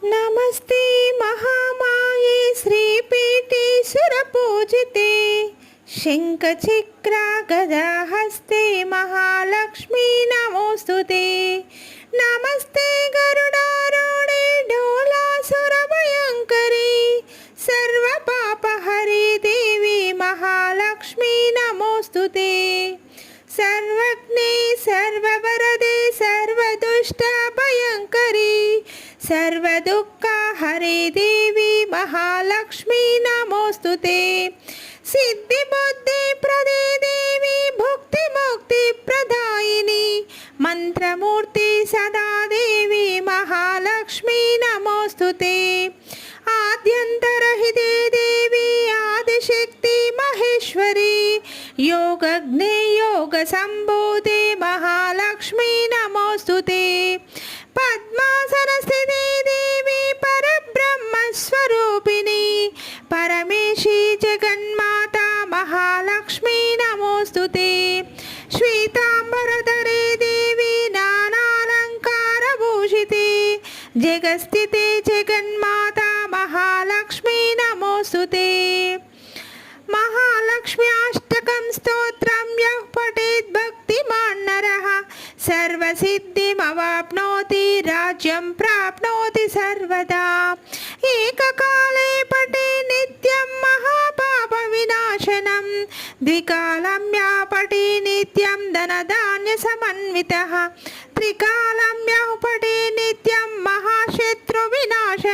नमस्ते महामाये श्रीपीठे सुरपूजिते शङ्खचक्रा गदाहस्ते महालक्ष्मी नमोस्तुते। नमस्ते गरुडारूढे ढोलासुरभयङ्करी सर्वपापहरे देवी महालक्ष्मी नमोस्तुते। सर्वज्ञे सर्ववरदे सर्वदुष्टभयङ्करी सर्वदुःखहरे देवी महालक्ष्मी नमोस्तुते। सिद्धिबुद्धिप्रदे देवी भुक्तिमुक्तिप्रदायिनी मंत्रमूर्ति सदा देवी महालक्ष्मी नमोस्तुते। आद्यन्तरहिते देवी आदिशक्ति महेश्वरी योगज्ञे योगसम्भूते महालक्ष्मी नमोस्तुते। पद्मासनस्थिते देवी परब्रह्मस्वरूपिणी परमेशी जगन्माता महालक्ष्मी नमोस्तुते। श्वेतांबरधरे देवी नानालंकारभूषिते जगस्थिते जगन्माता महालक्ष्मी नमोस्तुते। महालक्ष्म्याष्टकं स्तोत्रं यः पठेत् भक्तिमान् नरः सर्वसिद्धिमवाप्नोति राज्यं प्राप्नोति सर्वदा। एककाले पठे नित्यं महापापविनाशनं द्विकालं या पठे नित्यं धनधान्यसमन्वितः त्रिकालं यः पठे नित्यं महाशत्रुविनाशनम्।